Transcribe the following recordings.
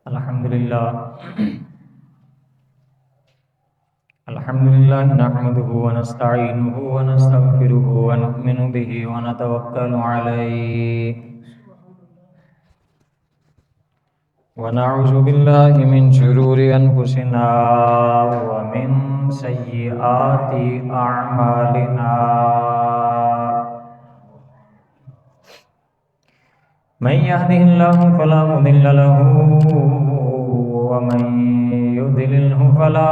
الحمد لله نحمده ونستعينه ونستغفره ونؤمن به ونتوكل عليه ونعوذ بالله من شرور أنفسنا ومن سيئات أعمالنا من يهده الله فلا مضل له ومن يضلله فلا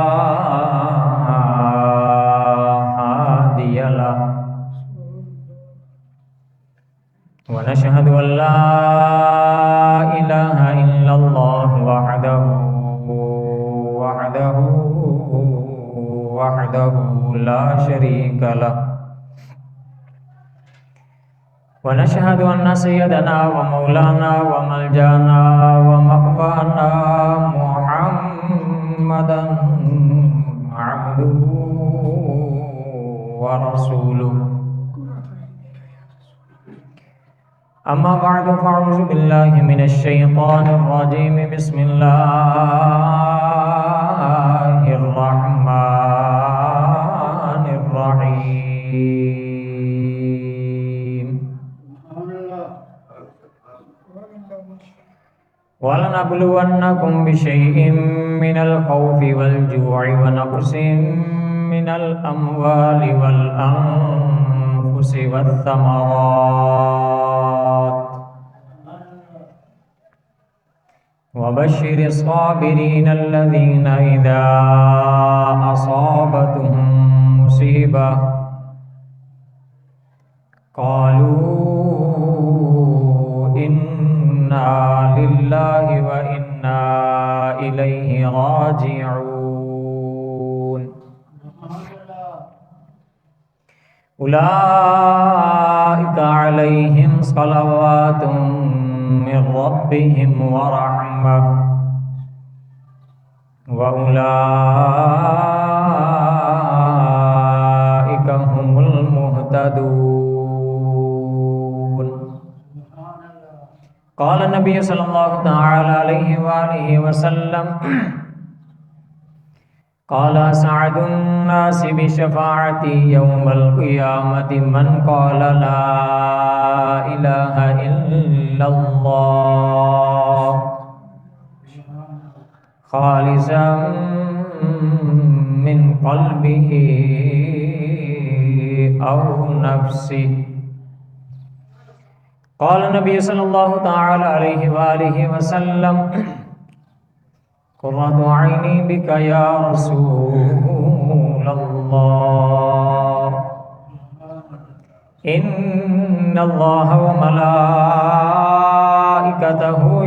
هادي له ونشهد أن لا إله إلا الله وحده لا شريك له ونشهد أن سيدنا ومولانا وملجانا ومأوانا محمدا عبده ورسوله أما بعد فأعوذ بالله من الشيطان الرجيم بسم الله الرحمن الرحيم ولنبلونكم بشيء من الخوف والجوع ونقص من الأموال والأنفس والثمرات وبشر الصابرين الذين إذا أصابتهم مصيبة قالوا إنا لله وإنا إليه راجعون أولئك عليهم صلوات من ربهم ورحمة وأولئك هم المهتدون قال النبي صلى الله تعالى عليه وآله وسلم قال أسعد الناس بشفاعتي يوم القيامة من قال لا إله إلا الله خالصا من قلبه أو نفسه قال النبي صلى الله تعالى عليه وآله وسلم قرة عيني بك يا رسول الله إن الله وملائكته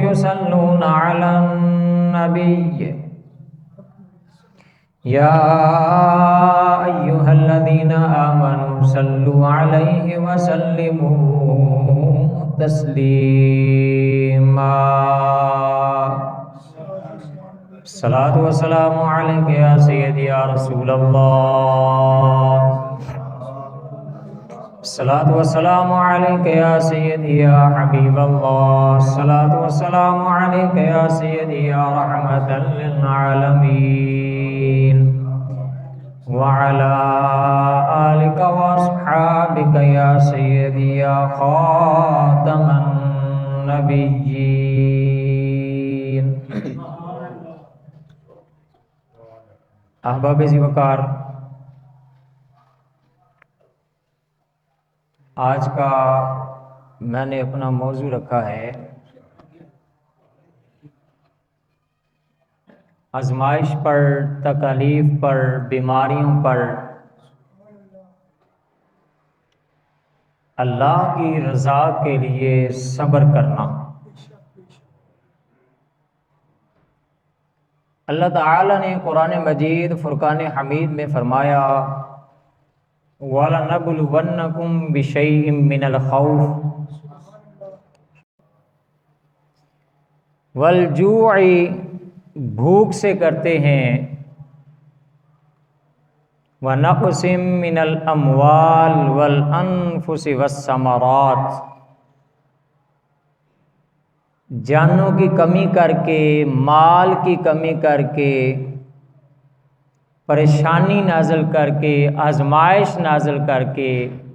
يصلون على النبي يا أيها الذين آمنوا صلوا عليه وسلموا تسليما الصلاة والسلام عليك يا سيدي يا رسول الله الصلاة والسلام عليك يا سيدي يا حبيب الله الصلاة والسلام عليك يا سيدي يا رحمة للعالمين وعلى آلك وأصحابك يا سيدي يا خاتم النبيين احباب ذی وقار، آج کا میں نے اپنا موضوع رکھا ہے آزمائش پر، تکالیف پر، بیماریوں پر اللہ کی رضا کے لیے صبر کرنا۔ اللہ تعالیٰ نے قرآن مجید فرقان حمید میں فرمایا وَلَنَبْلُوَنَّكُمْ بِشَيْءٍ مِّنَ الْخَوْفِ وَالْجُوعِ، بھوک سے کرتے ہیں، وَنَقْصٍ مِّنَ الْأَمْوَالِ وَالْأَنفُسِ وَالثَّمَرَاتِ، جانوں کی کمی کر کے، مال کی کمی کر کے، پریشانی نازل کر کے، آزمائش نازل کر کے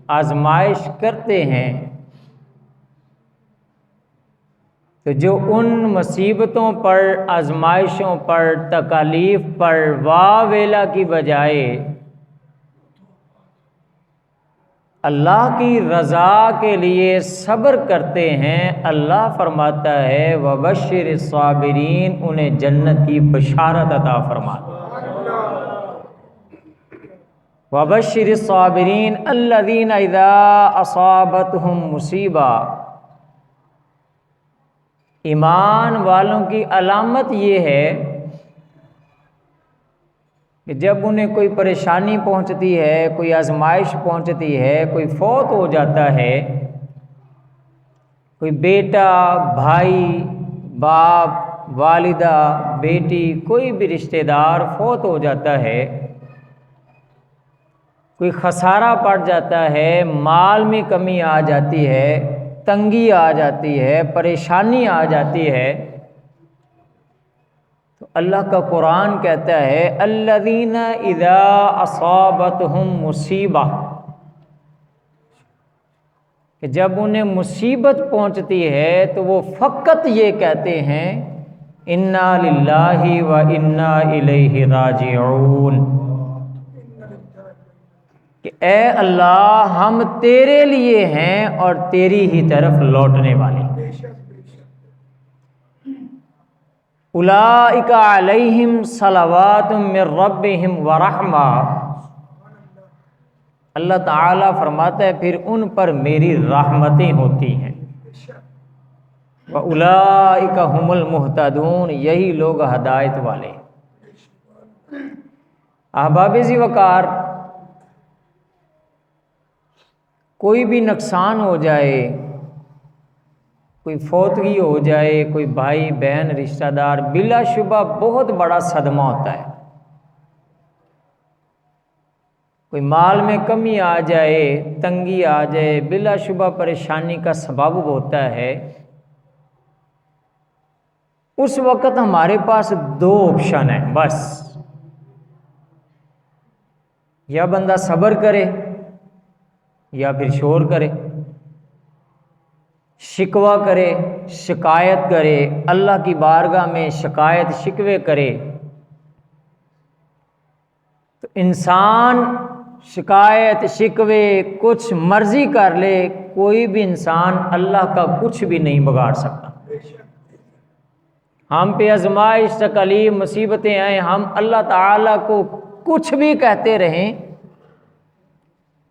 آزمائش کرتے ہیں، تو جو ان مصیبتوں پر، آزمائشوں پر، تکالیف پر واہ ویلا کی بجائے اللہ کی رضا کے لیے صبر کرتے ہیں، اللہ فرماتا ہے وَبَشِّرِ الصَّابِرِينَ، انہیں جنت کی بشارت عطا فرماتا ہے۔ وَبَشِّرِ الصَّابِرِينَ الَّذِينَ إِذَا أَصَابَتْهُمْ مُصِیبَۃٌ، ایمان والوں کی علامت یہ ہے کہ جب انہیں کوئی پریشانی پہنچتی ہے، کوئی آزمائش پہنچتی ہے، کوئی فوت ہو جاتا ہے، کوئی بیٹا، بھائی، باپ، والدہ، بیٹی، کوئی بھی رشتہ دار فوت ہو جاتا ہے، کوئی خسارہ پڑ جاتا ہے، مال میں کمی آ جاتی ہے، تنگی آ جاتی ہے، پریشانی آ جاتی ہے، تو اللہ کا قرآن کہتا ہے الذین اذا اصابتہم مصیبہ، کہ جب انہیں مصیبت پہنچتی ہے تو وہ فقط یہ کہتے ہیں انا للہ و انا الیہ راجعون، کہ اے اللہ ہم تیرے لیے ہیں اور تیری ہی طرف لوٹنے والے۔ اولئک علیہم صلوات من ربہم ورحمہ، اللہ تعالیٰ فرماتا ہے پھر ان پر میری رحمتیں ہوتی ہیں۔ وَأُولَئِكَ هُمُ الْمُهْتَدُونَ، یہی لوگ ہدایت والے۔ احباب ذی وقار، کوئی بھی نقصان ہو جائے، کوئی فوتگی ہو جائے، کوئی بھائی بہن رشتہ دار، بلا شبہ بہت بڑا صدمہ ہوتا ہے۔ کوئی مال میں کمی آ جائے، تنگی آ جائے، بلا شبہ پریشانی کا سبب ہوتا ہے۔ اس وقت ہمارے پاس دو آپشن ہیں بس، یا بندہ صبر کرے یا پھر شور کرے، شکوہ کرے، شکایت کرے، اللہ کی بارگاہ میں شکایت شکوے کرے۔ تو انسان شکایت شکوے کچھ مرضی کر لے، کوئی بھی انسان اللہ کا کچھ بھی نہیں بگاڑ سکتا۔ ہم پہ آزمائش، تکالیف، مصیبتیں آئیں، ہم اللہ تعالیٰ کو کچھ بھی کہتے رہیں،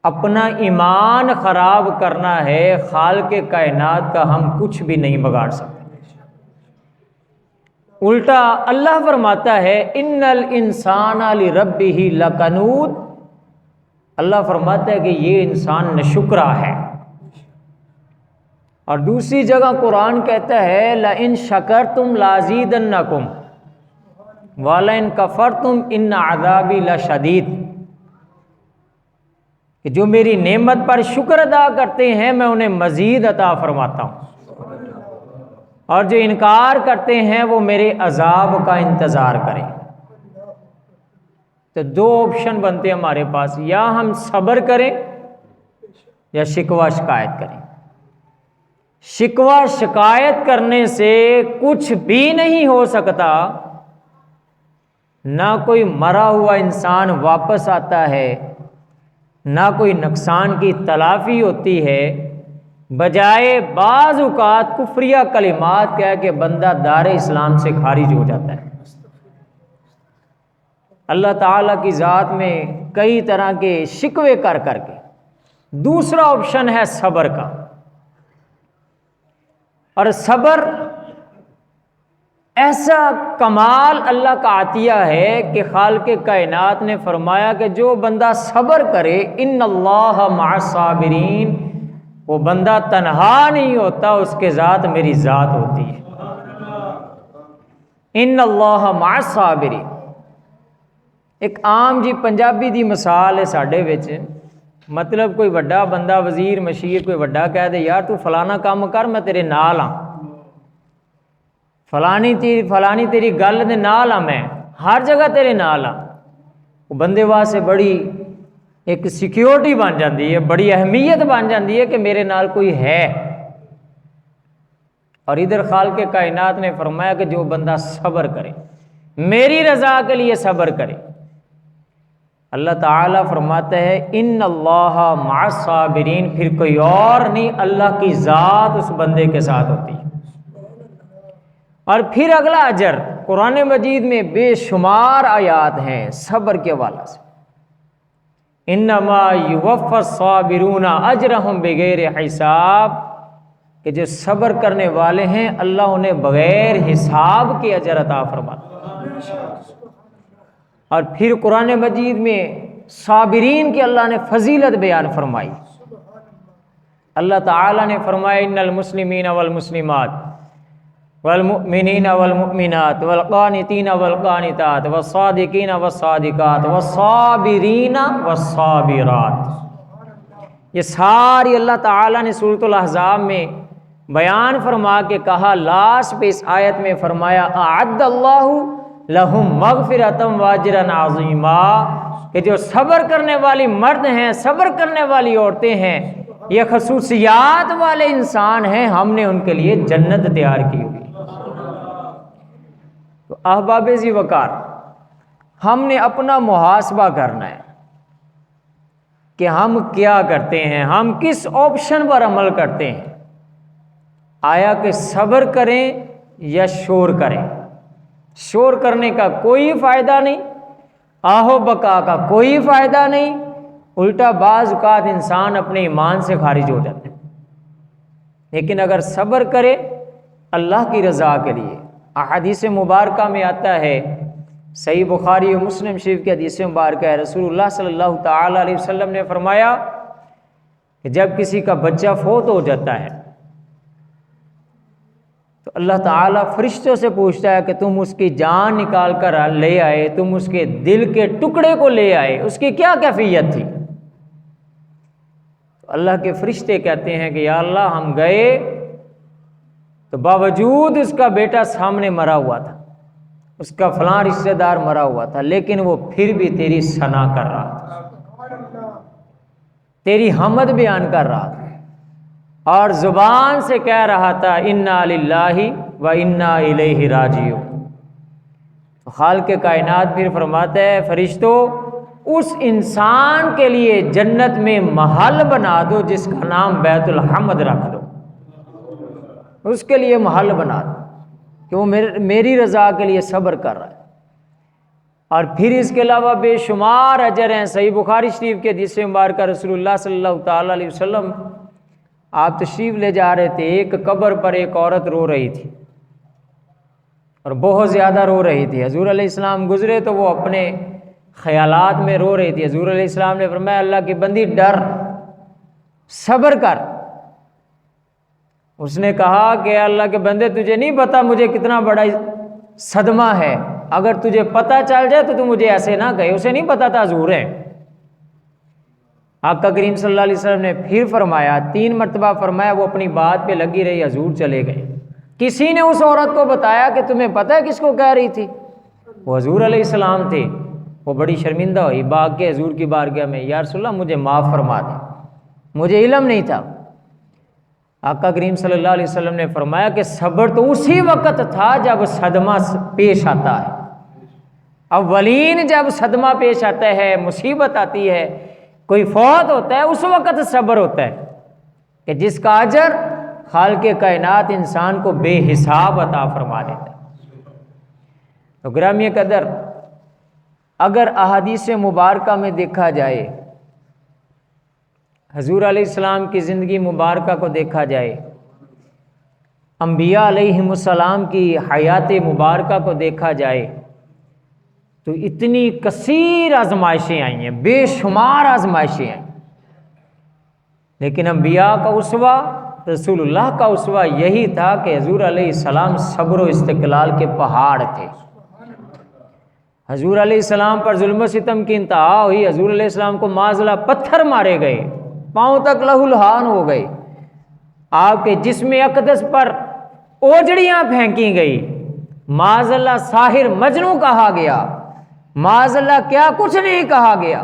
اپنا ایمان خراب کرنا ہے، خالق کائنات کا ہم کچھ بھی نہیں بگاڑ سکتے۔ الٹا اللہ فرماتا ہے ان الانسان لربہ لکنود، اللہ فرماتا ہے کہ یہ انسان ناشکرا ہے۔ اور دوسری جگہ قرآن کہتا ہے لئن شکرتم لازیدنکم ولئن کفرتم ان عذابی لشدید، کہ جو میری نعمت پر شکر ادا کرتے ہیں میں انہیں مزید عطا فرماتا ہوں، اور جو انکار کرتے ہیں وہ میرے عذاب کا انتظار کریں۔ تو دو آپشن بنتے ہیں ہمارے پاس، یا ہم صبر کریں یا شکوہ شکایت کریں۔ شکوہ شکایت کرنے سے کچھ بھی نہیں ہو سکتا، نہ کوئی مرا ہوا انسان واپس آتا ہے، نہ کوئی نقصان کی تلافی ہوتی ہے، بجائے بعض اوقات کفریہ کلمات کہہ کے بندہ دار اسلام سے خارج ہو جاتا ہے۔ اللہ تعالیٰ کی ذات میں کئی طرح کے شکوے کر کر کے۔ دوسرا آپشن ہے صبر کا، اور صبر ایسا کمال اللہ کا عطیہ ہے کہ خالق کائنات نے فرمایا کہ جو بندہ صبر کرے ان اللہ مع الصابرین، وہ بندہ تنہا نہیں ہوتا، اس کے ذات میری ذات ہوتی ہے۔ ان اللہ مع الصابرین، ایک عام جی پنجابی دی مثال ہے ساڈے وچ، مطلب کوئی وڈا بندہ، وزیر مشیر کوئی وڈا کہہ دے یار تو فلانا کام کر میں تیرے نال ہاں، فلانی تیری گل دے نال ہاں، میں ہر جگہ تیرے نال ہاں، وہ بندے واسطے بڑی ایک سیکیورٹی بن جاتی ہے، بڑی اہمیت بن جاتی ہے کہ میرے نال کوئی ہے۔ اور ادھر خالق کائنات نے فرمایا کہ جو بندہ صبر کرے، میری رضا کے لیے صبر کرے، اللہ تعالیٰ فرماتا ہے ان اللہ مع الصابرین، پھر کوئی اور نہیں، اللہ کی ذات اس بندے کے ساتھ ہوتی ہے۔ اور پھر اگلا اجر قرآن مجید میں بے شمار آیات ہیں صبر کے حوالے سے، انما یوفی الصابرون اجرہم بغیر حساب، کہ جو صبر کرنے والے ہیں اللہ انہیں بغیر حساب کے اجر عطا فرماتا ہے۔ اور پھر قرآن مجید میں صابرین کی اللہ نے فضیلت بیان فرمائی، اللہ تعالیٰ نے فرمایا ان المسلمین والمسلمات والمؤمنین والمؤمنات والقانتین والقانتات والصادقین والصادقات والصابرین والصابرات، یہ ساری اللہ تعالیٰ نے سورۃ الاحزاب میں بیان فرما کے کہا، لاسٹ پہ اس آیت میں فرمایا اعد اللہ لہم مغفرۃ واجرا عظیما، کہ جو صبر کرنے والی مرد ہیں، صبر کرنے والی عورتیں ہیں، یہ خصوصیات والے انسان ہیں، ہم نے ان کے لیے جنت تیار کی ہوئی۔ تو احباب ذی وقار، ہم نے اپنا محاسبہ کرنا ہے کہ ہم کیا کرتے ہیں، ہم کس آپشن پر عمل کرتے ہیں، آیا کہ صبر کریں یا شور کریں۔ شور کرنے کا کوئی فائدہ نہیں، آہو بکا کا کوئی فائدہ نہیں، الٹا بعض اوقات انسان اپنے ایمان سے خارج ہو جاتا ہے۔ لیکن اگر صبر کرے اللہ کی رضا کے لیے، احادیث مبارکہ میں آتا ہے، صحیح بخاری و مسلم شریف کی حدیث مبارکہ ہے، رسول اللہ صلی اللہ تعالیٰ علیہ وسلم نے فرمایا کہ جب کسی کا بچہ فوت ہو جاتا ہے تو اللہ تعالیٰ فرشتوں سے پوچھتا ہے کہ تم اس کی جان نکال کر لے آئے، تم اس کے دل کے ٹکڑے کو لے آئے، اس کی کیا کیفیت تھی؟ تو اللہ کے فرشتے کہتے ہیں کہ یا اللہ ہم گئے تو باوجود اس کا بیٹا سامنے مرا ہوا تھا، اس کا فلاں رشتہ دار مرا ہوا تھا، لیکن وہ پھر بھی تیری ثنا کر رہا تھا، تیری حمد بیان کر رہا تھا، اور زبان سے کہہ رہا تھا انا للہ و انا الیہ راجعون۔ تو خالق کائنات پھر فرماتا ہے فرشتوں اس انسان کے لیے جنت میں محل بنا دو جس کا نام بیت الحمد رکھ دو، اس کے لیے محل بنا دو کہ وہ میری رضا کے لیے صبر کر رہا ہے۔ اور پھر اس کے علاوہ بے شمار اجر ہیں، صحیح بخاری شریف کے حدیث مبارکہ رسول اللہ صلی اللہ تعالیٰ علیہ وسلم آپ تشریف لے جا رہے تھے، ایک قبر پر ایک عورت رو رہی تھی اور بہت زیادہ رو رہی تھی، حضور علیہ السلام گزرے تو وہ اپنے خیالات میں رو رہی تھی، حضور علیہ السلام نے فرمایا اللہ کی بندی ڈر، صبر کر۔ اس نے کہا کہ اللہ کے بندے تجھے نہیں پتا مجھے کتنا بڑا صدمہ ہے، اگر تجھے پتہ چل جائے تو مجھے ایسے نہ کہے، اسے نہیں پتا تھا حضور ہے۔ آقا کریم صلی اللہ علیہ وسلم نے پھر فرمایا، 3 مرتبہ فرمایا، وہ اپنی بات پہ لگی رہی، حضور چلے گئے۔ کسی نے اس عورت کو بتایا کہ تمہیں پتہ ہے کس کو کہہ رہی تھی؟ وہ حضور علیہ السلام تھے۔ وہ بڑی شرمندہ ہوئی، بھاگ کے حضور کی بارگاہ میں، یا رسول اللہ مجھے معاف فرما دیں، مجھے علم نہیں تھا۔ آقا کریم صلی اللہ علیہ وسلم نے فرمایا کہ صبر تو اسی وقت تھا جب صدمہ پیش آتا ہے، اولین جب صدمہ پیش آتا ہے، مصیبت آتی ہے، کوئی فوت ہوتا ہے، اس وقت صبر ہوتا ہے کہ جس کا اجر خالق کائنات انسان کو بے حساب عطا فرما دیتا ہے۔ تو گرامی قدر، اگر احادیث مبارکہ میں دیکھا جائے، حضور علیہ السلام کی زندگی مبارکہ کو دیکھا جائے، انبیاء علیہم السلام کی حیات مبارکہ کو دیکھا جائے، تو اتنی کثیر آزمائشیں آئی ہیں، بے شمار آزمائشیں آئیں، لیکن انبیاء کا اسوہ، رسول اللہ کا اسوہ یہی تھا کہ حضور علیہ السلام صبر و استقلال کے پہاڑ تھے۔ حضور علیہ السلام پر ظلم و ستم کی انتہا ہوئی، حضور علیہ السلام کو معاذ پتھر مارے گئے، پاؤں تک لہو لہان ہو گئے، آپ کے جسم اقدس پر اوجڑیاں پھینکی گئی، معاذ اللہ ساحر مجنوں کہا گیا، معاذ اللہ کیا کچھ نہیں کہا گیا،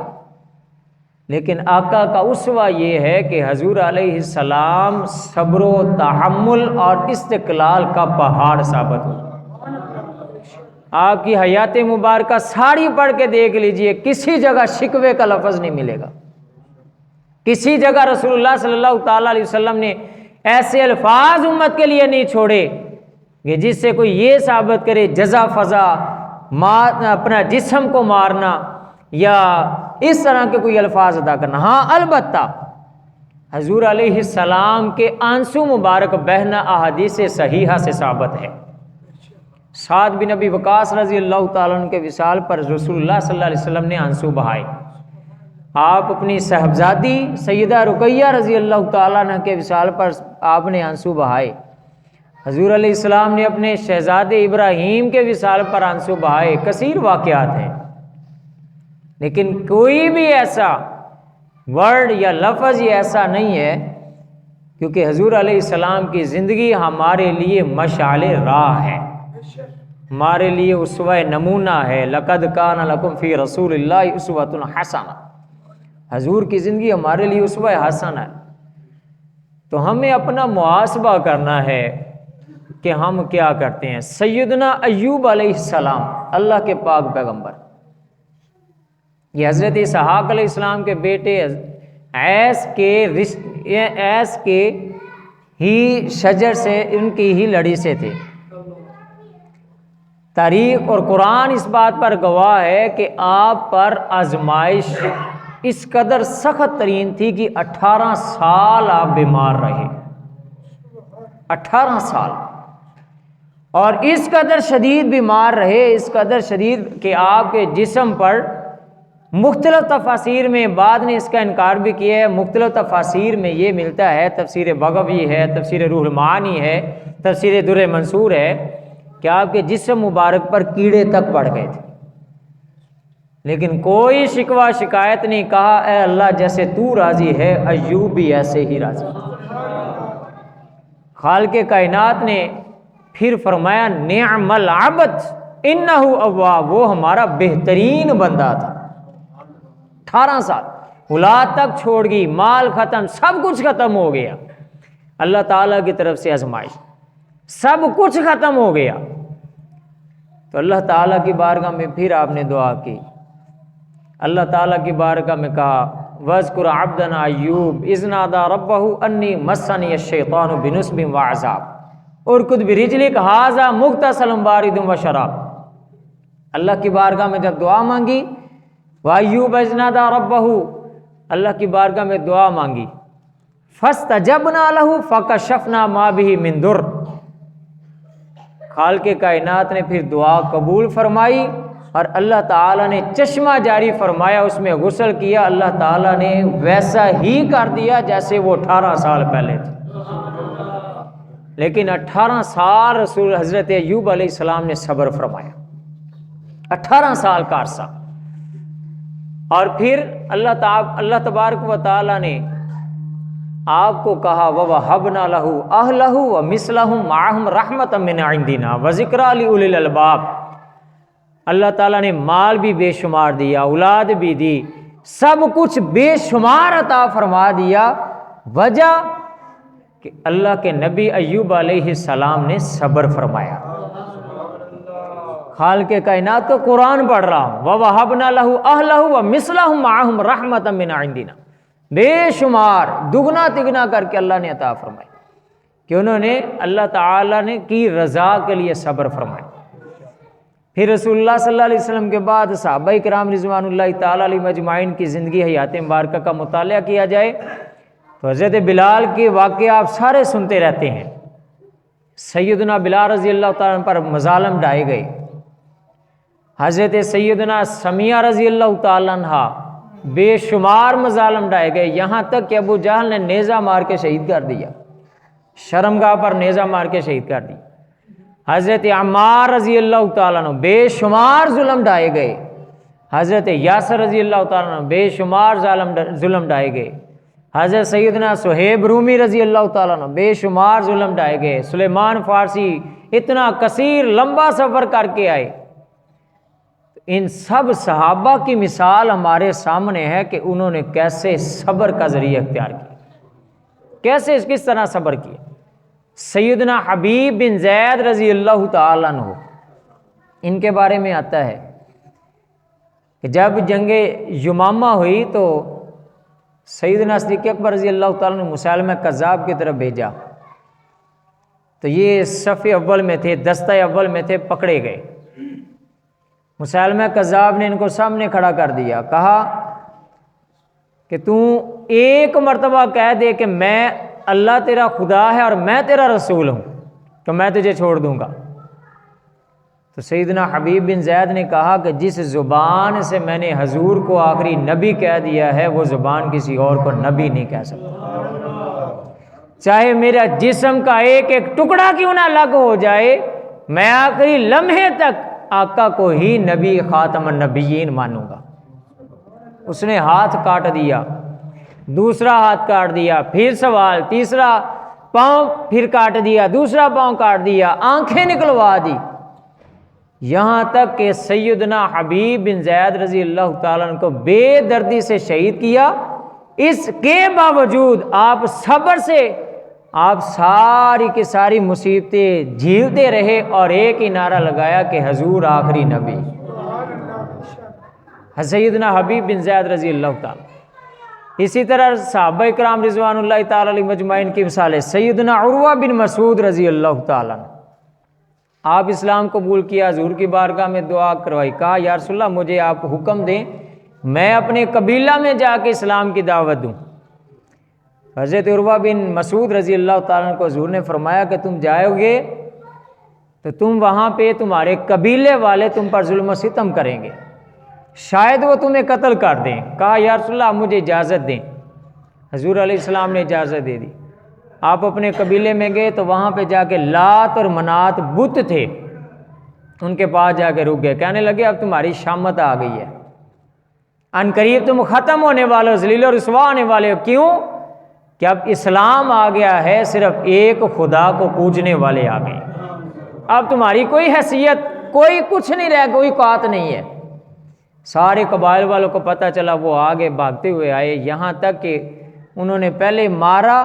لیکن آقا کا اسوہ یہ ہے کہ حضور علیہ السلام صبر و تحمل اور استقلال کا پہاڑ ثابت ہو۔ آپ کی حیات مبارکہ ساری پڑھ کے دیکھ لیجئے، کسی جگہ شکوے کا لفظ نہیں ملے گا، کسی جگہ رسول اللہ صلی اللہ تعالیٰ علیہ وسلم نے ایسے الفاظ امت کے لیے نہیں چھوڑے کہ جس سے کوئی یہ ثابت کرے جزا فضا، اپنا جسم کو مارنا یا اس طرح کے کوئی الفاظ ادا کرنا۔ ہاں البتہ حضور علیہ السلام کے آنسو مبارک بہنا احادیث صحیحہ سے ثابت ہے۔ سعد بن ابی وقاص رضی اللہ تعالیٰ عنہ کے وصال پر رسول اللہ صلی اللہ علیہ وسلم نے آنسو بہائے۔ آپ اپنی صاحبزادی سیدہ رقیہ رضی اللہ تعالیٰ عنہ کے وصال پر آپ نے آنسو بہائے۔ حضور علیہ السلام نے اپنے شہزادے ابراہیم کے وصال پر آنسو بہائے۔ کثیر واقعات ہیں، لیکن کوئی بھی ایسا ورڈ یا لفظ یہ ایسا نہیں ہے، کیونکہ حضور علیہ السلام کی زندگی ہمارے لیے مشعل راہ ہے، ہمارے لیے اسوہ نمونہ ہے۔ لقد کان لکم فی رسول اللہ اسوۃ حسنہ، حضور کی زندگی ہمارے لیے اسوہ حسنہ ہے۔ تو ہمیں اپنا محاسبہ کرنا ہے کہ ہم کیا کرتے ہیں۔ سیدنا ایوب علیہ السلام اللہ کے پاک پیغمبر، یہ حضرت اسحاق علیہ السلام کے بیٹے ایس کے ہی شجر سے، ان کی ہی لڑی سے تھے۔ تاریخ اور قرآن اس بات پر گواہ ہے کہ آپ پر آزمائش اس قدر سخت ترین تھی کہ 18 سال آپ بیمار رہے، 18 سال، اور اس قدر شدید بیمار رہے، اس قدر شدید کہ آپ کے جسم پر مختلف تفاسیر میں، بعد نے اس کا انکار بھی کیا ہے، مختلف تفاسیر میں یہ ملتا ہے، تفسیر بغوی ہے، تفسیر روح المعانی ہے، تفسیر در منصور ہے، کہ آپ کے جسم مبارک پر کیڑے تک پڑ گئے تھے، لیکن کوئی شکوہ شکایت نہیں، کہا اے اللہ جیسے تو راضی ہے ایوب بھی ایسے ہی راضی۔ خالق کائنات نے پھر فرمایا نعم العبد انہ اواب، وہ ہمارا بہترین بندہ تھا۔ 18 سال اولاد تک چھوڑ گئی، مال ختم، سب کچھ ختم ہو گیا، اللہ تعالیٰ کی طرف سے آزمائش، سب کچھ ختم ہو گیا۔ تو اللہ تعالیٰ کی بارگاہ میں پھر آپ نے دعا کی، اللہ تعالیٰ کی بارگاہ میں کہا وَاذْكُرْ عَبْدَنَا ایوب اذ نادى رَبَّهُ أَنِّي مَسَّنِيَ الشَّيْطَانُ بِنُصْبٍ وَعَذَابٍ ارْكُضْ بِرِجْلِكَ هَٰذَا مُغْتَسَلٌ بَارِدٌ وَشَرَابٌ۔ اللہ کی بارگاہ میں جب دعا مانگی، وَأَيُّوبَ إِذْ نَادَىٰ رَبَّهُ، اللہ کی بارگاہ میں دعا مانگی، فَاسْتَجَبْنَا لَهُ فَكَشَفْنَا مَا بِهِ مِن ضُرٍّ، خالق کائنات نے پھر دعا قبول فرمائی اور اللہ تعالیٰ نے چشمہ جاری فرمایا، اس میں غسل کیا، اللہ تعالیٰ نے ویسا ہی کر دیا جیسے وہ 18 سال پہلے تھے۔ لیکن 18 سال رسول حضرت ایوب علیہ السلام نے صبر فرمایا، 18 سال کا عرصہ، اور پھر اللہ تبارک و تعالیٰ نے آپ کو کہا وَوَهَبْنَا لَهُ أَهْلَهُ وَمِثْلَهُمْ مَعَهُمْ رَحْمَةً مِّنْ عِندِنَا وَذِكْرَىٰ لِأُولِي الْأَلْبَابِ، اللہ تعالیٰ نے مال بھی بے شمار دیا، اولاد بھی دی، سب کچھ بے شمار عطا فرما دیا، وجہ کہ اللہ کے نبی ایوب علیہ السلام نے صبر فرمایا۔ خالق کائنات تو قرآن پڑھ رہا ہوں، وَوَهَبْنَا لَهُ أَهْلَهُ وَمِثْلَهُمْ مَعَهُمْ رَحْمَةً مِّنْ عِندِنَا، بے شمار دگنا تگنا کر کے اللہ نے عطا فرمائی، کہ انہوں نے اللہ تعالیٰ نے کی رضا کے لیے صبر فرمایا۔ پھر رسول اللہ صلی اللہ علیہ وسلم کے بعد صحابہ کرام رضوان اللہ تعالیٰ علیہ مجمعین کی زندگی حیات مبارکہ کا مطالعہ کیا جائے تو حضرت بلال کے واقعہ آپ سارے سنتے رہتے ہیں۔ سیدنا بلال رضی اللہ تعالیٰ پر مظالم ڈھائے گئے، حضرت سیدنا سمیہ رضی اللہ تعالیٰ عنہ بے شمار مظالم ڈھائے گئے، یہاں تک کہ ابو جہل نے نیزہ مار کے شہید کر دیا، شرمگاہ پر نیزہ مار کے شہید کر دیا۔ حضرت عمار رضی اللہ تعالیٰ عنہ بے شمار ظلم ڈھائے گئے، حضرت یاسر رضی اللہ تعالیٰ عنہ بے شمار ظلم ڈھائے گئے، حضرت سیدنا صہیب رومی رضی اللہ تعالیٰ عنہ بے شمار ظلم ڈھائے گئے، سلیمان فارسی اتنا کثیر لمبا سفر کر کے آئے۔ ان سب صحابہ کی مثال ہمارے سامنے ہے کہ انہوں نے کیسے صبر کا ذریعہ اختیار کیا، کیسے کس طرح صبر کیا۔ سیدنا حبیب بن زید رضی اللہ تعالیٰ عنہ، ان کے بارے میں آتا ہے کہ جب جنگ یمامہ ہوئی تو سیدنا صدیق اکبر رضی اللہ تعالیٰ نے مسیلمہ کذاب کی طرف بھیجا، تو یہ صف اول میں تھے، دستہ اول میں تھے، پکڑے گئے۔ مسیلمہ کذاب نے ان کو سامنے کھڑا کر دیا، کہا کہ تو ایک مرتبہ کہہ دے کہ میں اللہ تیرا خدا ہے اور میں تیرا رسول ہوں تو میں تجھے چھوڑ دوں گا۔ تو سیدنا حبیب بن زید نے کہا کہ جس زبان سے میں نے حضور کو آخری نبی کہہ دیا ہے وہ زبان کسی اور کو نبی نہیں کہہ سکتا، چاہے میرا جسم کا ایک ایک ٹکڑا کیوں نہ الگ ہو جائے، میں آخری لمحے تک آقا کو ہی نبی خاتم النبیین مانوں گا۔ اس نے ہاتھ کاٹ دیا، دوسرا ہاتھ کاٹ دیا، پھر سوال، تیسرا پاؤں پھر کاٹ دیا، دوسرا پاؤں کاٹ دیا، آنکھیں نکلوا دی، یہاں تک کہ سیدنا حبیب بن زید رضی اللہ تعالیٰ عنہ کو بے دردی سے شہید کیا۔ اس کے باوجود آپ صبر سے آپ ساری کی ساری مصیبتیں جھیلتے رہے اور ایک ہی نعرہ لگایا کہ حضور آخری نبی۔ سیدنا حبیب بن زید رضی اللہ تعالیٰ۔ اسی طرح صحابہ اکرام رضوان اللہ تعالیٰ علیہ مجمعین کی مثالیں، سیدنا عروہ بن مسعود رضی اللہ تعالیٰ، آپ اسلام قبول کیا، حضور کی بارگاہ میں دعا کروائی، کہا یا رسول اللہ مجھے آپ حکم دیں میں اپنے قبیلہ میں جا کے اسلام کی دعوت دوں۔ حضرت عروہ بن مسعود رضی اللہ تعالیٰ عنہ کو حضور نے فرمایا کہ تم جاؤ گے تو تم وہاں پہ تمہارے قبیلے والے تم پر ظلم و ستم کریں گے، شاید وہ تمہیں قتل کر دیں۔ کہا یا رسول اللہ مجھے اجازت دیں۔ حضور علیہ السلام نے اجازت دے دی۔ آپ اپنے قبیلے میں گئے تو وہاں پہ جا کے لات اور منات بت تھے، ان کے پاس جا کے رک گئے، کہنے لگے اب تمہاری شامت آ گئی ہے، ان قریب تم ختم ہونے والے ہو، ذلیل و رسوا ہونے والے ہو۔ کیوں؟ کہ اب اسلام آ گیا ہے، صرف ایک خدا کو پوجنے والے آ گئے، اب تمہاری کوئی حیثیت، کوئی کچھ نہیں رہ، کوئی قوت نہیں ہے۔ سارے قبائل والوں کو پتہ چلا، وہ آگے بھاگتے ہوئے آئے، یہاں تک کہ انہوں نے پہلے مارا،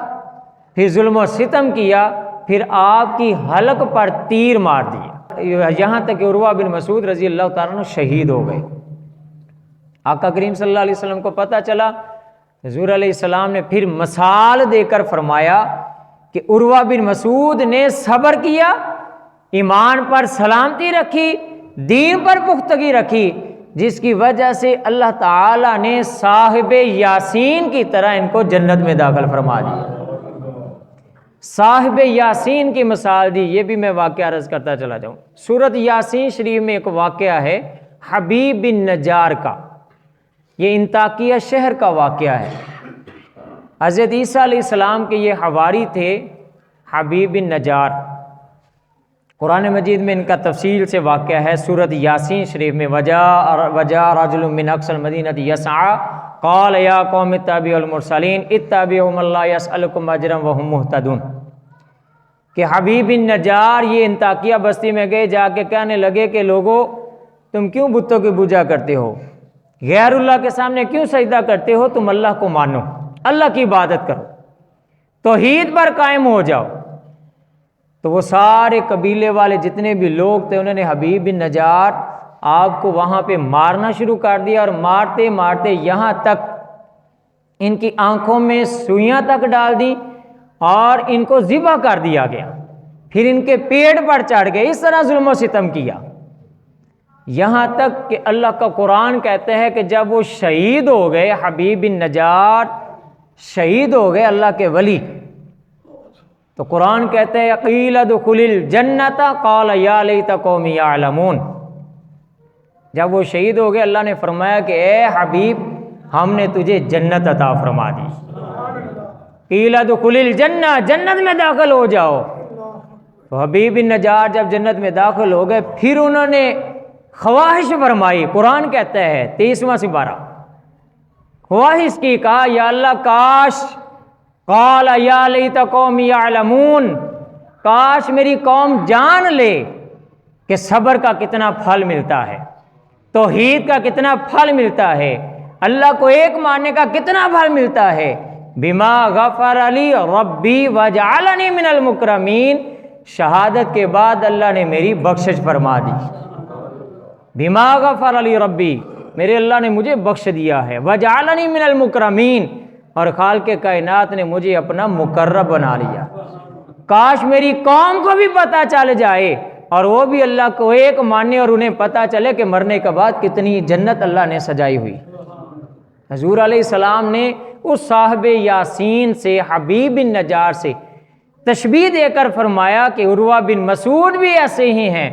پھر ظلم و ستم کیا، پھر آپ کی حلق پر تیر مار دیا، یہاں تک کہ عروہ بن مسعود رضی اللہ تعالیٰ عنہ شہید ہو گئے۔ آقا کریم صلی اللہ علیہ وسلم کو پتہ چلا، حضور علیہ السلام نے پھر مثال دے کر فرمایا کہ عروہ بن مسعود نے صبر کیا، ایمان پر سلامتی رکھی، دین پر پختگی رکھی، جس کی وجہ سے اللہ تعالیٰ نے صاحب یاسین کی طرح ان کو جنت میں داخل فرما دیا۔ صاحب یاسین کی مثال دی، یہ بھی میں واقعہ عرض کرتا چلا جاؤں۔ سورۃ یاسین شریف میں ایک واقعہ ہے حبیب بن نجار کا، یہ انطاکیہ شہر کا واقعہ ہے۔ حضرت عیسیٰ علیہ السلام کے یہ حواری تھے حبیب بن نجار، قرآن مجید میں ان کا تفصیل سے واقعہ ہے۔ سورۃ یاسین شریف میں وجاء رجل من اقصى المدینۃ یسعى قال یا قوم اتبعوا المرسلین اتبعوا من لا يسألكم اجرا وهم مهتدون، کہ حبیب بن نجار یہ انطاکیہ بستی میں گئے، جا کے کہنے لگے کہ لوگو تم کیوں بتوں کی پوجا کرتے ہو، غیر اللہ کے سامنے کیوں سجدہ کرتے ہو، تم اللہ کو مانو، اللہ کی عبادت کرو، توحید پر قائم ہو جاؤ۔ تو وہ سارے قبیلے والے جتنے بھی لوگ تھے انہوں نے حبیب بن نجار آپ کو وہاں پہ مارنا شروع کر دیا، اور مارتے مارتے یہاں تک ان کی آنکھوں میں سوئیاں تک ڈال دی اور ان کو ذبح کر دیا گیا، پھر ان کے پیٹ پر چڑھ گئے، اس طرح ظلم و ستم کیا، یہاں تک کہ اللہ کا قرآن کہتا ہے کہ جب وہ شہید ہو گئے، حبیب بن نجار شہید ہو گئے اللہ کے ولی، تو قرآن کہتا ہے قیل ادخل الجنۃ قال یا لیت قومی یعلمون، جب وہ شہید ہو گئے اللہ نے فرمایا کہ اے حبیب ہم نے تجھے جنت عطا فرما دی، قیل ادخل الجنہ، جنت میں داخل ہو جاؤ۔ تو حبیب بن نجار جب جنت میں داخل ہو گئے، پھر انہوں نے خواہش فرمائی، قرآن کہتا ہے 23واں سپارہ، خواہش کی، کہا یا اللہ کاش، قال یا لیت قومی یعلمون، کاش میری قوم جان لے کہ صبر کا کتنا پھل ملتا ہے، توحید کا کتنا پھل ملتا ہے، اللہ کو ایک ماننے کا کتنا پھل ملتا ہے۔ بما غفر علی ربی وجعلنی من المکرمین، شہادت کے بعد اللہ نے میری بخشش فرما دی۔ بما غفر علی ربی، میرے اللہ نے مجھے بخش دیا ہے، وجعلنی من المکرمین، اور خالق کائنات نے مجھے اپنا مقرب بنا لیا۔ کاش میری قوم کو بھی پتہ چل جائے اور وہ بھی اللہ کو ایک مانے، اور انہیں پتہ چلے کہ مرنے کے بعد کتنی جنت اللہ نے سجائی ہوئی۔ حضور علیہ السلام نے اس صاحب یاسین سے، حبیب بن نجار سے تشبیہ دے کر فرمایا کہ عروہ بن مسعود بھی ایسے ہی ہیں،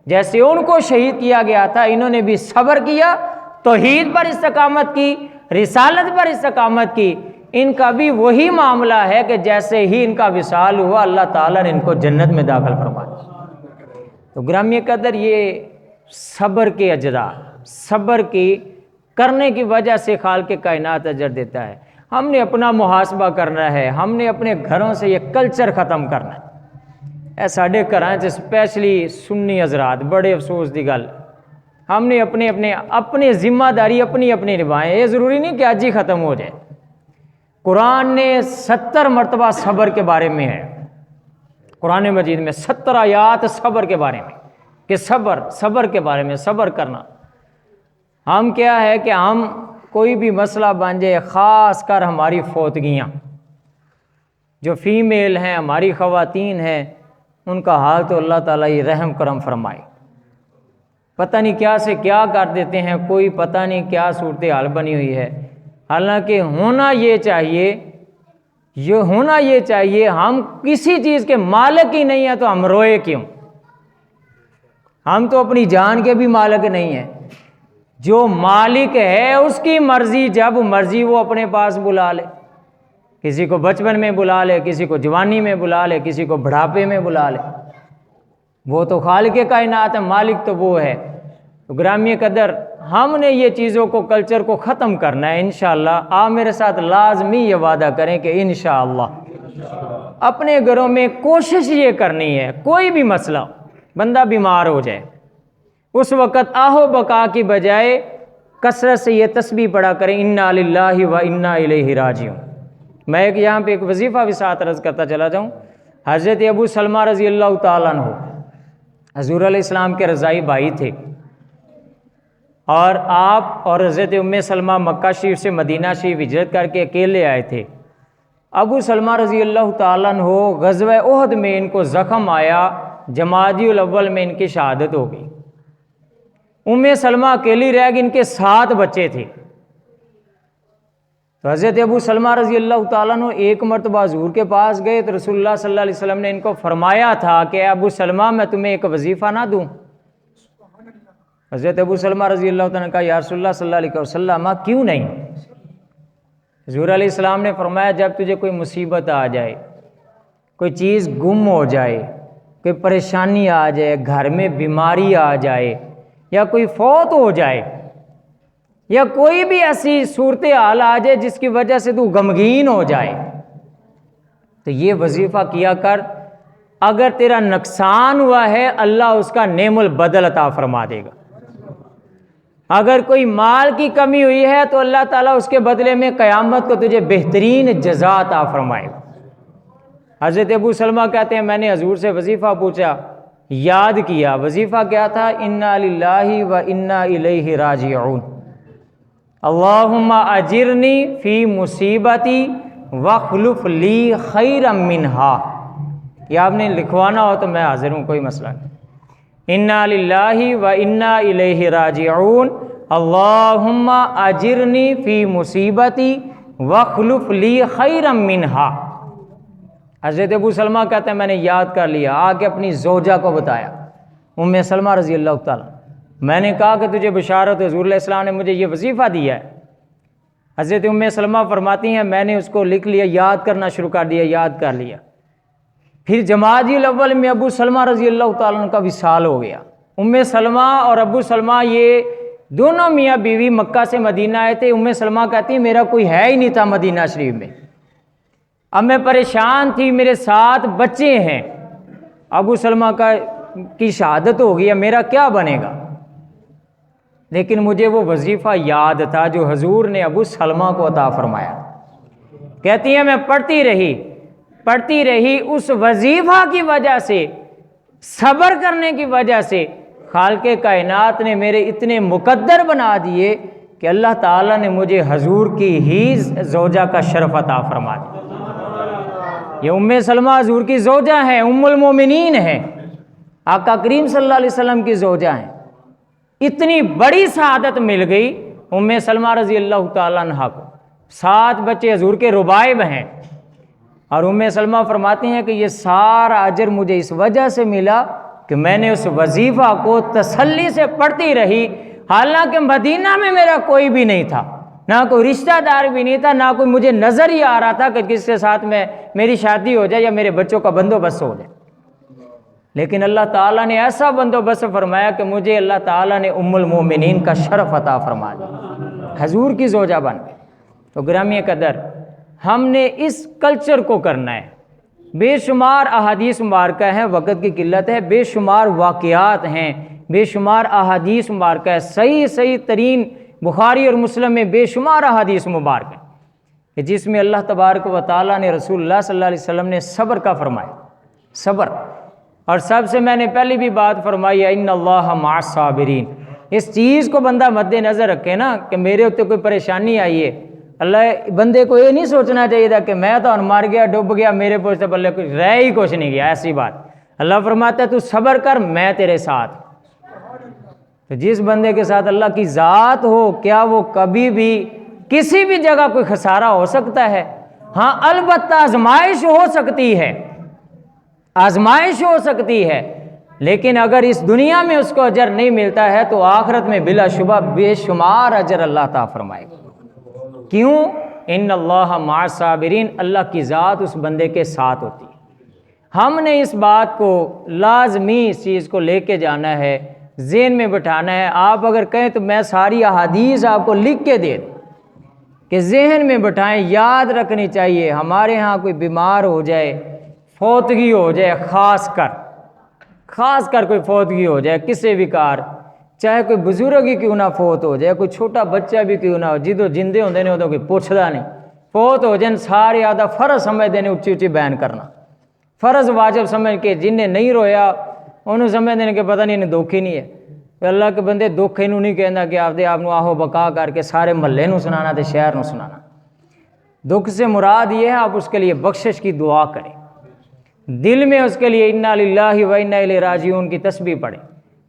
جیسے ان کو شہید کیا گیا تھا، انہوں نے بھی صبر کیا، توحید پر استقامت کی، رسالت پر استقامت کی، ان کا بھی وہی معاملہ ہے کہ جیسے ہی ان کا وصال ہوا اللہ تعالیٰ نے ان کو جنت میں داخل فرمایا۔ تو گرامی قدر، یہ صبر کے اجزاء، صبر کی کرنے کی وجہ سے خالق کائنات اجر دیتا ہے۔ ہم نے اپنا محاسبہ کرنا ہے، ہم نے اپنے گھروں سے یہ کلچر ختم کرنا ہے۔ اے ساڈے گھراں چ اسپیشلی سنی حضرات، بڑے افسوس دی گل، ہم نے اپنے ذمہ داری اپنی نبھائیں۔ یہ ضروری نہیں کہ آج ہی ختم ہو جائے۔ قرآن نے 70 مرتبہ صبر کے بارے میں ہے، قرآن مجید میں 70 آیات صبر کے بارے میں، کہ صبر کے بارے میں، صبر کرنا۔ ہم کیا ہے کہ ہم کوئی بھی مسئلہ بن جائے، خاص کر ہماری فوتگیاں، جو فیمیل ہیں، ہماری خواتین ہیں، ان کا حال تو اللہ تعالیٰ یہ رحم کرم فرمائے۔ پتہ نہیں کیا سے کیا کر دیتے ہیں، کوئی پتہ نہیں کیا صورتحال بنی ہوئی ہے۔ حالانکہ ہونا یہ چاہیے، ہم کسی چیز کے مالک ہی نہیں ہیں تو ہم روئے کیوں؟ ہم تو اپنی جان کے بھی مالک نہیں ہیں۔ جو مالک ہے اس کی مرضی، جب مرضی وہ اپنے پاس بلا لے، کسی کو بچپن میں بلا لے، کسی کو جوانی میں بلا لے، کسی کو بڑھاپے میں بلا لے، وہ تو خالق کائنات ہے، مالک تو وہ ہے۔ تو گرامی قدر، ہم نے یہ چیزوں کو، کلچر کو ختم کرنا ہے انشاءاللہ۔ آپ میرے ساتھ لازمی یہ وعدہ کریں کہ انشاءاللہ اپنے گھروں میں کوشش یہ کرنی ہے، کوئی بھی مسئلہ، بندہ بیمار ہو جائے، اس وقت آہو بکا کی بجائے کثرت سے یہ تسبیح پڑھا کریں، انا للہ و انا الیہ راجعون۔ میں یہاں پہ ایک وظیفہ بھی ساتھ عرض کرتا چلا جاؤں۔ حضرت ابو سلمہ رضی اللہ تعالیٰ عنہ حضور علیہ السلام کے رضائی بھائی تھے، اور آپ اور حضرت ام سلمہ مکہ شریف سے مدینہ شریف ہجرت کر کے اکیلے آئے تھے۔ ابو سلمہ رضی اللہ تعالیٰ عنہ غزوہ احد میں ان کو زخم آیا، جمادی الاول میں ان کی شہادت ہو گئی۔ ام سلمہ اکیلی رہ گئی، ان کے 7 بچے تھے۔ تو حضرت ابو سلمہ رضی اللہ تعالیٰ عنہ ایک مرتبہ حضور کے پاس گئے تو رسول اللہ صلی اللہ علیہ وسلم نے ان کو فرمایا تھا کہ ابو سلمہ میں تمہیں ایک وظیفہ نہ دوں؟ حضرت ابو سلمہ رضی اللہ تعالیٰ نے کہا یا رسول اللہ صلی اللہ علیہ وسلم کیوں نہیں؟ حضور علیہ السلام نے فرمایا جب تجھے کوئی مصیبت آ جائے، کوئی چیز گم ہو جائے، کوئی پریشانی آ جائے، گھر میں بیماری آ جائے، یا کوئی فوت ہو جائے، یا کوئی بھی ایسی صورتحال آ جائے جس کی وجہ سے تو غمگین ہو جائے، تو یہ وظیفہ کیا کر، اگر تیرا نقصان ہوا ہے اللہ اس کا نعم البدل عطا فرما دے گا۔ اگر کوئی مال کی کمی ہوئی ہے تو اللہ تعالیٰ اس کے بدلے میں قیامت کو تجھے بہترین جزا عطا فرمائے گا۔ حضرت ابو سلمہ کہتے ہیں میں نے حضور سے وظیفہ پوچھا، یاد کیا، وظیفہ کیا تھا؟ انا للہ و انا الیہ راجعون، اللہم اجرنی فی مصیبتی واخلف لی خیرا منہا۔ یہ آپ نے لکھوانا ہو تو میں حاضر ہوں، کوئی مسئلہ نہیں۔ انا للہ و انا الیہ راجعون، اللہم اجرنی فی مصیبتی واخلف لی خیرا منہا۔ حضرت ابو سلمہ کہتے ہیں میں نے یاد کر لیا، آ کے اپنی زوجہ کو بتایا، ام سلمہ رضی اللہ تعالیٰ، میں نے کہا کہ تجھے بشارت، حضور علیہ السلام نے مجھے یہ وظیفہ دیا ہے۔ حضرت ام سلمہ فرماتی ہیں میں نے اس کو لکھ لیا، یاد کرنا شروع کر دیا، یاد کر لیا۔ پھر جمادی الاول میں ابو سلمہ رضی اللہ تعالیٰ عنہ کا وصال ہو گیا۔ ام سلمہ اور ابو سلمہ یہ دونوں میاں بیوی مکہ سے مدینہ آئے تھے۔ ام سلمہ کہتی ہیں میرا کوئی ہے ہی نہیں تھا مدینہ شریف میں، اب میں پریشان تھی، میرے 7 بچے ہیں، ابو سلمہ کی شہادت ہو گئی، میرا کیا بنے گا؟ لیکن مجھے وہ وظیفہ یاد تھا جو حضور نے ابو سلمہ کو عطا فرمایا۔ کہتی ہیں میں پڑھتی رہی، اس وظیفہ کی وجہ سے، صبر کرنے کی وجہ سے خالق کائنات نے میرے اتنے مقدر بنا دیے کہ اللہ تعالیٰ نے مجھے حضور کی ہی زوجہ کا شرف عطا فرما دیا۔ یہ ام سلمہ حضور کی زوجہ ہیں، ام المومنین ہیں، آقا کریم صلی اللہ علیہ وسلم کی زوجہ ہیں۔ اتنی بڑی سعادت مل گئی ام سلمہ رضی اللہ تعالیٰ عنہا کو، 7 بچے حضور کے ربائب ہیں، اور ام سلمہ فرماتی ہیں کہ یہ سارا اجر مجھے اس وجہ سے ملا کہ میں نے اس وظیفہ کو تسلی سے پڑھتی رہی، حالانکہ مدینہ میں میرا کوئی بھی نہیں تھا، نہ کوئی رشتہ دار بھی نہیں تھا، نہ کوئی مجھے نظر ہی آ رہا تھا کہ کس کے ساتھ میری شادی ہو جائے یا میرے بچوں کا بندوبست ہو جائے، لیکن اللہ تعالیٰ نے ایسا بندوبست فرمایا کہ مجھے اللہ تعالیٰ نے ام المومنین کا شرف عطا فرما دیا، حضور کی زوجہ بن گئی۔ تو گرامی قدر، ہم نے اس کلچر کو کرنا ہے۔ بے شمار احادیث مبارکہ ہیں، وقت کی قلت ہے، بے شمار واقعات ہیں، بے شمار احادیث مبارکہ ہے، صحیح ترین بخاری اور مسلم میں بے شمار احادیث مبارکہ ہیں کہ جس میں اللہ تبارک و تعالیٰ نے رسول اللہ صلی اللہ علیہ وسلم نے صبر کا فرمایا، صبر۔ اور سب سے میں نے پہلی بھی بات فرمائی ہے، ان اللہ مع الصابرین۔ اس چیز کو بندہ مد نظر رکھے نا کہ میرے اوپر کوئی پریشانی آئی ہے، اللہ بندے کو یہ نہیں سوچنا چاہیے تھا کہ میں تو مر گیا، ڈوب گیا، میرے پوچھ سے بلے کچھ رہ ہی کچھ نہیں گیا، ایسی بات۔ اللہ فرماتا ہے تو صبر کر، میں تیرے ساتھ۔ تو جس بندے کے ساتھ اللہ کی ذات ہو، کیا وہ کبھی بھی کسی بھی جگہ کوئی خسارہ ہو سکتا ہے؟ ہاں البتہ آزمائش ہو سکتی ہے، آزمائش ہو سکتی ہے، لیکن اگر اس دنیا میں اس کو اجر نہیں ملتا ہے تو آخرت میں بلا شبہ بے شمار اجر اللہ تعالیٰ فرمائے گا۔ کیوں؟ ان اللہ مع الصابرین، اللہ کی ذات اس بندے کے ساتھ ہوتی ہے۔ ہم نے اس بات کو لازمی اس چیز کو لے کے جانا ہے، ذہن میں بٹھانا ہے۔ آپ اگر کہیں تو میں ساری احادیث آپ کو لکھ کے دے دوں کہ ذہن میں بٹھائیں، یاد رکھنی چاہیے۔ ہمارے ہاں کوئی بیمار ہو جائے، فوتگی ہو جائے، خاص کر کوئی فوتگی ہو جائے کسی بھی کار، چاہے کوئی بزرگ ہی کیوں نہ فوت ہو جائے، کوئی چھوٹا بچہ بھی کیوں نہ ہو، جدو جندے ہوندے نے ادو کوئی پوچھدا نہیں، فوت ہو جائیں سارے آدھا فرض سمجھتے ہیں اچھی بیان کرنا، فرض واجب سمجھ کے، جن نے نہیں رویا انہوں سمجھتے ہیں کہ پتہ نہیں انہیں دکھ ہی نہیں ہے۔ اللہ کے بندے دکھ انہوں نہیں کہنا کہ آپ آہو بکا کر کے سارے محلے نو سنانا تے شہر نو سنانا۔ دکھ سے مراد یہ ہے آپ اس کے لیے بخشش کی دعا کریں، دل میں اس کے لیے انا للہ و انا الیہ راجعون کی تسبیح پڑھیں،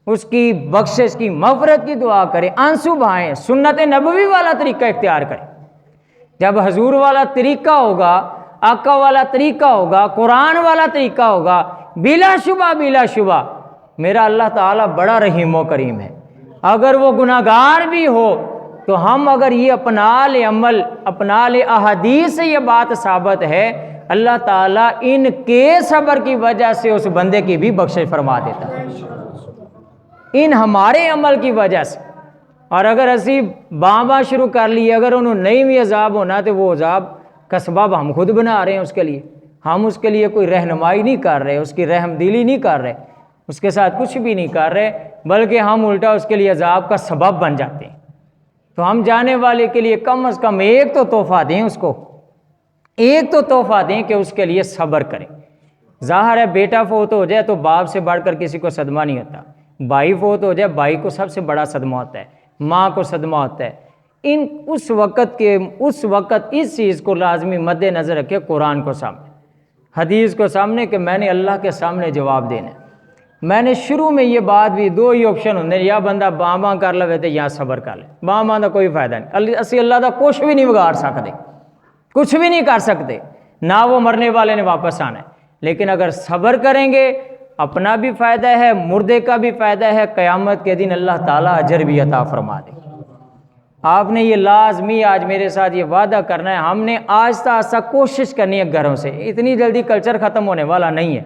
اس کی بخشش کی مغفرت کی دعا کریں، آنسو بہائیں، سنت نبوی والا طریقہ اختیار کریں۔ جب حضور والا طریقہ ہوگا، آقا والا طریقہ ہوگا، قرآن والا طریقہ ہوگا، بلا شبہ میرا اللہ تعالیٰ بڑا رحیم و کریم ہے۔ اگر وہ گناہگار بھی ہو تو ہم اگر یہ اپنا لے احادیث سے یہ بات ثابت ہے، اللہ تعالیٰ ان کے صبر کی وجہ سے اس بندے کی بھی بخشش فرما دیتا ہے، ان ہمارے عمل کی وجہ سے۔ اور اگر اسی باں شروع کر لیے، اگر انہوں نہیں بھی عذاب ہونا تو وہ عذاب کا سبب ہم خود بنا رہے ہیں اس کے لیے، ہم اس کے لیے کوئی رہنمائی نہیں کر رہے، اس کی رحم دلی نہیں کر رہے، اس کے ساتھ کچھ بھی نہیں کر رہے، بلکہ ہم الٹا اس کے لیے عذاب کا سبب بن جاتے ہیں۔ تو ہم جانے والے کے لیے کم از کم ایک تو تحفہ دیں، اس کو ایک تو تحفہ دیں کہ اس کے لیے صبر کریں۔ ظاہر ہے بیٹا فوت ہو جائے تو باپ سے بڑھ کر کسی کو صدمہ نہیں ہوتا، بھائی فوت ہو جائے بھائی کو سب سے بڑا صدمہ ہوتا ہے، ماں کو صدمہ ہوتا ہے۔ اس وقت اس چیز کو لازمی مد نظر رکھے، قرآن کو سامنے، حدیث کو سامنے، کہ میں نے اللہ کے سامنے جواب دینا ہے۔ میں نے شروع میں یہ بات بھی، دو ہی آپشن ہوندے، یا بندہ باں کر لے تے یا صبر کر لے، باں دا کوئی فائدہ نہیں، اسی اللہ دا کچھ بھی نہیں بگاڑ سکتے، کچھ بھی نہیں کر سکتے، نہ وہ مرنے والے نے واپس آنا ہے۔ لیکن اگر صبر کریں گے، اپنا بھی فائدہ ہے، مردے کا بھی فائدہ ہے، قیامت کے دن اللہ تعالیٰ اجر بھی عطا فرما دے۔ آپ نے یہ لازمی آج میرے ساتھ یہ وعدہ کرنا ہے، ہم نے آہستہ آہستہ کوشش کرنی ہے گھروں سے، اتنی جلدی کلچر ختم ہونے والا نہیں ہے،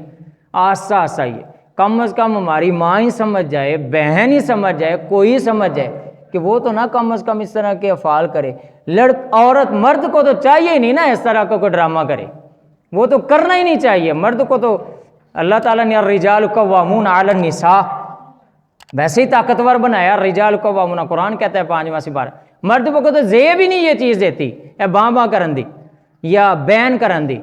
آہستہ آہستہ یہ کم از کم ہماری ماں ہی سمجھ جائے، بہن ہی سمجھ جائے، کوئی سمجھ جائے کہ وہ تو نہ کم از کم اس طرح کے افعال کرے۔ عورت مرد کو تو چاہیے ہی نہیں نا اس طرح کا کوئی ڈرامہ کرے، وہ تو کرنا ہی نہیں چاہیے، مرد کو تو اللہ تعالیٰ نے الرجال قوامون علی النساء ویسے ہی طاقتور بنایا، الرجال قوامون، قرآن کہتا ہے 5واں سپارہ، مرد کو تو زیب ہی نہیں یہ چیز دیتی، یا باں باں کرن دی یا بین کرن دی۔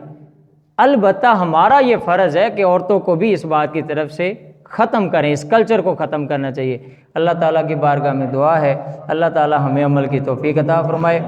البتہ ہمارا یہ فرض ہے کہ عورتوں کو بھی اس بات کی طرف سے ختم کریں، اس کلچر کو ختم کرنا چاہیے۔ اللہ تعالیٰ کی بارگاہ میں دعا ہے اللہ تعالیٰ ہمیں عمل کی توفیق عطا فرمائے۔